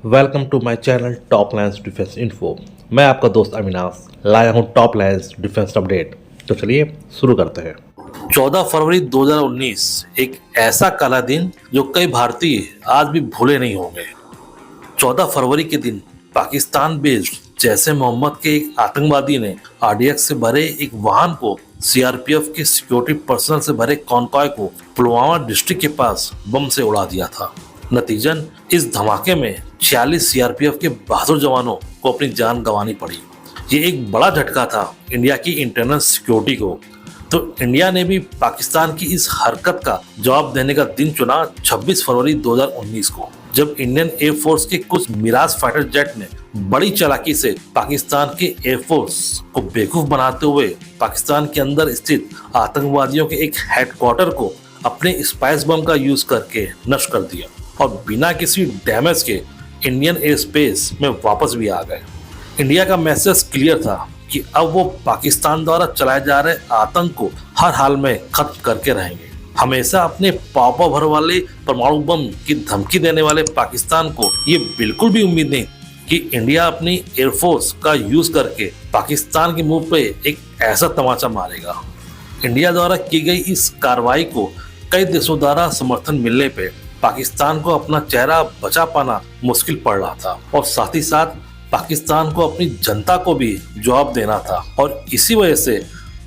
Welcome to my channel top lines defence info. मैं आपका दोस्त अविनाश लाया हूं टॉप लाइन्स डिफेंस अपडेट। तो चलिए शुरू करते हैं। 14 फरवरी 2019 एक ऐसा काला दिन जो कई भारतीय आज भी भूले नहीं होंगे। 14 फरवरी के दिन पाकिस्तान बेस्ड जैसे मोहम्मद के एक आतंकवादी ने आरडीएक्स से भरे एक वाहन को सीआरपीएफ के सिक्योरिटी पर्सनल से भरे कॉन्वॉय को पुलवामा डिस्ट्रिक्ट के पास बम से उड़ा दिया था। नतीजन इस धमाके में 46 सीआरपीएफ के बहादुर जवानों को अपनी जान गंवानी पड़ी। ये एक बड़ा झटका था इंडिया की इंटरनल सिक्योरिटी को। तो इंडिया ने भी पाकिस्तान की इस हरकत का जवाब देने का दिन चुना 26 फरवरी 2019 को, जब इंडियन एयरफोर्स के कुछ मिराज फाइटर जेट ने बड़ी चालाकी से पाकिस्तान के एयरफोर्स को बेवकूफ बनाते हुए पाकिस्तान के अंदर स्थित आतंकवादियों के एक हेडक्वार्टर को अपने स्पाइस बम का यूज करके नष्ट कर दिया और बिना किसी डैमेज के इंडियन एयर स्पेस में वापस भी आ गए। इंडिया का मैसेज क्लियर था कि अब वो पाकिस्तान द्वारा चलाए जा रहे आतंक को हर हाल में खत्म करके रहेंगे। हमेशा अपने पापा भर वाले परमाणु बम की धमकी देने वाले पाकिस्तान को ये बिल्कुल भी उम्मीद नहीं कि इंडिया अपनी एयरफोर्स का यूज करके पाकिस्तान के मुंह पे एक ऐसा तमाचा मारेगा। इंडिया द्वारा की गई इस कार्रवाई को कई देशों द्वारा समर्थन मिलने पे पाकिस्तान को अपना चेहरा बचा पाना मुश्किल पड़ रहा था और साथ ही साथ पाकिस्तान को अपनी जनता को भी जवाब देना था। और इसी वजह से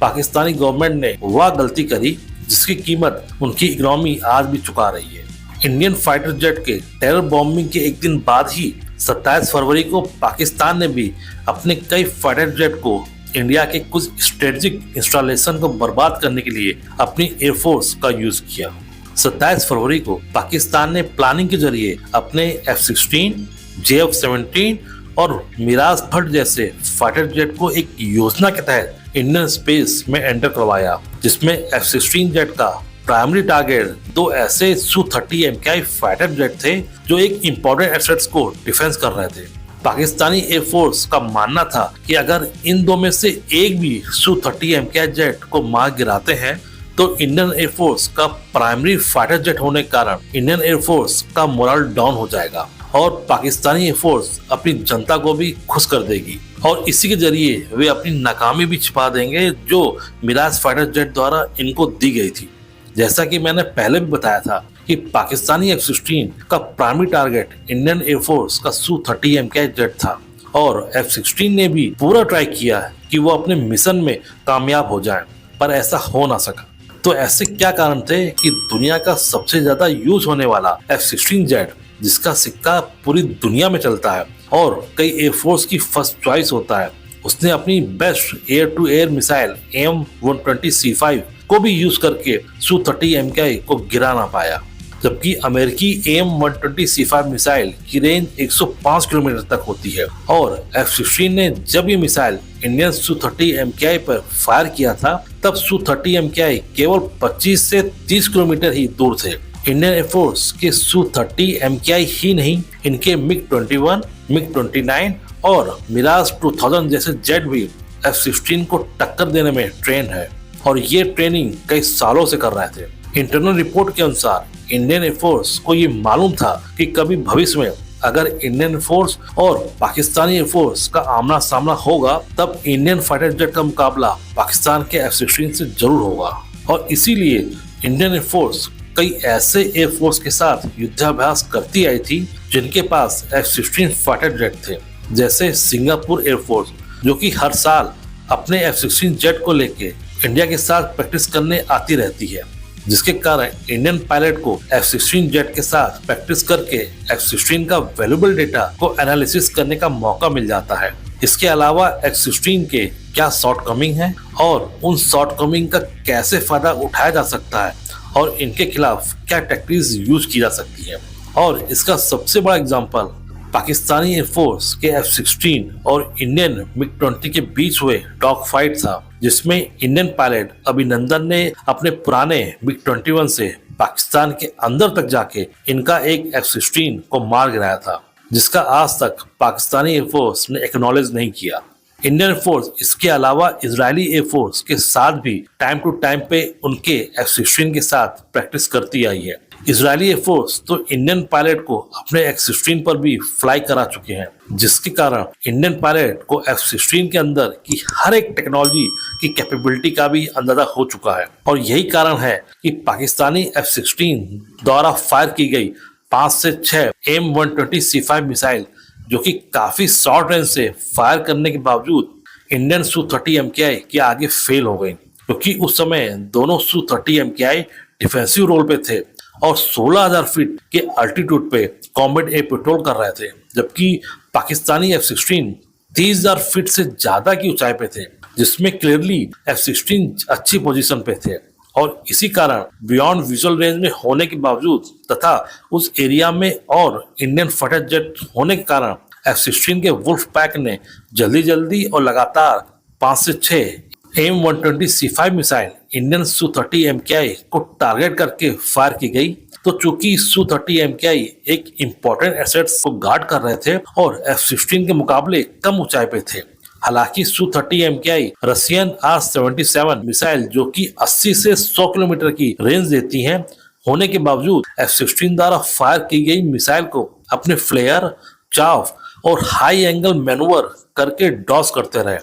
पाकिस्तानी गवर्नमेंट ने वह गलती करी जिसकी कीमत उनकी इकोनॉमी आज भी चुका रही है। इंडियन फाइटर जेट के टेरर बॉम्बिंग के एक दिन बाद ही 27 फरवरी को पाकिस्तान ने भी अपने कई फाइटर जेट को इंडिया के कुछ स्ट्रेटेजिक इंस्टॉलेशन को बर्बाद करने के लिए अपनी एयरफोर्स का यूज किया। 27 फरवरी को पाकिस्तान ने प्लानिंग के जरिए अपने F-16, JF-17 और मिराज थर्ड जैसे फाइटर जेट को एक योजना के तहत इंडियन स्पेस में एंटर करवाया, जिसमें F-16 जेट का प्राइमरी टारगेट दो ऐसे Su-30 MKI फाइटर जेट थे जो एक इंपॉर्टेंट एसेट्स को डिफेंस कर रहे थे। पाकिस्तानी एयरफोर्स का मानना था कि अगर इन दो में से एक भी Su-30 MKI जेट को मार गिराते हैं तो इंडियन एयरफोर्स का प्राइमरी फाइटर जेट होने के कारण इंडियन एयरफोर्स का मोरल डाउन हो जाएगा और पाकिस्तानी एयरफोर्स अपनी जनता को भी खुश कर देगी और इसी के जरिए वे अपनी नाकामी भी छिपा देंगे जो मिराज फाइटर जेट द्वारा इनको दी गई थी। जैसा कि मैंने पहले भी बताया था कि पाकिस्तानी F-16 का प्राइमरी टारगेट इंडियन एयरफोर्स का Su-30 MKI जेट था और F-16 ने भी पूरा ट्राई किया कि वो अपने मिशन में कामयाब हो जाए, पर ऐसा हो ना सका। तो ऐसे क्या कारण थे कि दुनिया का सबसे ज्यादा यूज होने वाला F-16 जेट, जिसका सिक्का पूरी दुनिया में चलता है और कई एयरफोर्स की फर्स्ट चॉइस होता है, उसने अपनी best air to air missile AIM-120C5 को भी यूज करके Su-30 MKI को गिरा ना पाया, जबकि अमेरिकी AIM-120C5 मिसाइल की रेंज 105 किलोमीटर तक होती है और F-16 ने जब ये मिसाइल इंडियन Su-30 MKI पर फायर किया था तब Su-30 MKI केवल 25 से 30 किलोमीटर ही दूर थे। इंडियन एयरफोर्स के Su-30 MKI ही नहीं, इनके MiG-21, MiG-29 और मिराज 2000 जैसे जेट भी F-16 को टक्कर देने में ट्रेन है और ये ट्रेनिंग कई सालों से कर रहे थे। इंटरनल रिपोर्ट के अनुसार इंडियन एयरफोर्स को ये मालूम था कि कभी भविष्य में अगर इंडियन एयरफोर्स और पाकिस्तानी एयरफोर्स का आमना सामना होगा तब इंडियन फाइटर जेट का मुकाबला पाकिस्तान के F-16 से जरूर होगा और इसीलिए इंडियन एयरफोर्स कई ऐसे एयरफोर्स के साथ युद्धाभ्यास करती आई थी जिनके पास F-16 फाइटर जेट थे, जैसे सिंगापुर एयरफोर्स जो कि हर साल अपने F-16 जेट को लेके इंडिया के साथ प्रैक्टिस करने आती रहती है, जिसके कारण इंडियन पायलट को F-16 जेट के साथ प्रैक्टिस करके F-16 का वैल्यूएबल डेटा को एनालिसिस करने का मौका मिल जाता है। इसके अलावा F-16 के क्या शॉर्टकमिंग है और उन शॉर्टकमिंग का कैसे फायदा उठाया जा सकता है और इनके खिलाफ क्या टैक्टिक्स यूज की जा सकती है। और इसका सबसे बड़ा एग्जांपल पाकिस्तानी एयरफोर्स के F-16 और इंडियन MiG-20 के बीच हुए डॉग फाइट था, जिसमें इंडियन पायलट अभिनंदन ने अपने पुराने MiG-21 से पाकिस्तान के अंदर तक जाके इनका एक F-16 को मार गिराया था, जिसका आज तक पाकिस्तानी एयरफोर्स ने एक्नॉलेज नहीं किया। इंडियन एयरफोर्स इसके अलावा इजरायली एयरफोर्स के साथ भी टाइम टू टाइम पे उनके F-16 के साथ प्रैक्टिस करती आई है। इजरायली एयरफोर्स तो इंडियन पायलट को अपने F-16 पर भी फ्लाई करा चुके हैं, जिसके कारण इंडियन पायलट को F-16 के अंदर की हर एक टेक्नोलॉजी की कैपेबिलिटी का भी अंदाजा हो चुका है। और यही कारण है कि पाकिस्तानी F-16 द्वारा फायर की गई 5 से 6 M120C5 मिसाइल, जो कि काफी शॉर्ट रेंज से फायर करने के बावजूद इंडियन Su-30 MKI के आगे फेल हो गई, क्योंकि उस समय दोनों Su-30 MKI डिफेंसिव रोल पे थे और 16,000 फीट के अल्टीट्यूड पे कॉम्बैट एयर पेट्रोल कर रहे थे, जबकि पाकिस्तानी F-16 30,000 फीट से ज्यादा की ऊंचाई पे थे, जिसमें क्लियरली F-16 अच्छी पोजीशन पे थे। और इसी कारण बियॉन्ड विजुअल रेंज में होने के बावजूद तथा उस एरिया में और इंडियन फाइटर जेट होने के कारण F-16 के वुल्फ पैक ने जल्दी जल्दी और लगातार 5 से 6 M120C5 missile Indian Su-30 MKI को टारगेट करके फायर की गई। तो चूंकि Su-30 MKI एक इम्पोर्टेंट एसेट्स को गार्ड कर रहे थे और F-16 के मुकाबले कम ऊंचाई पे थे, हालांकि Su-30 MKI Russian R-77 missile जो कि 80 से 100 किलोमीटर की रेंज देती हैं, होने के बावजूद F-16 द्वारा फायर की गई मिसाइल को अपने फ्लेयर, चाफ और हाई एंगल मैनूवर करके डॉस करते रहे,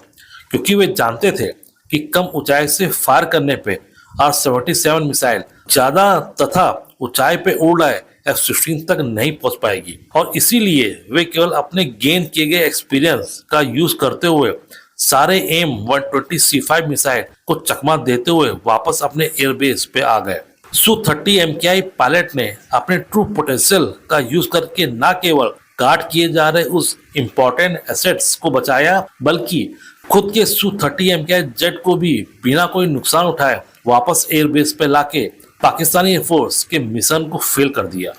क्योंकि वे जानते थे कि कम ऊंचाई से फायर करने पे R-77 मिसाइल ज्यादा तथा ऊंचाई पे उड़ रहे F-16 तक नहीं पहुंच पाएगी। और इसीलिए वे केवल अपने गेन किए गए एक्सपीरियंस का यूज करते हुए सारे M120C5 मिसाइल को चकमा देते हुए वापस अपने एयरबेस पे आ गए। Su-30 MKI पायलट ने अपने ट्रू पोटेंशियल का यूज करके न केवल गार्ड किए जा रहे उस इम्पोर्टेंट एसेट्स को बचाया, बल्कि खुद के Su-30 MKI जेट को भी बिना कोई नुकसान उठाए वापस एयरबेस पे लाके पाकिस्तानी एयरफोर्स के मिशन को फेल कर दिया।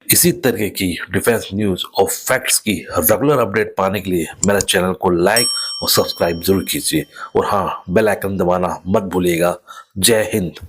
इसी तरह की डिफेंस न्यूज और फैक्ट्स की रेगुलर अपडेट पाने के लिए मेरे चैनल को लाइक और सब्सक्राइब जरूर कीजिए और हाँ, बेल आइकन दबाना मत भूलिएगा। जय हिंद।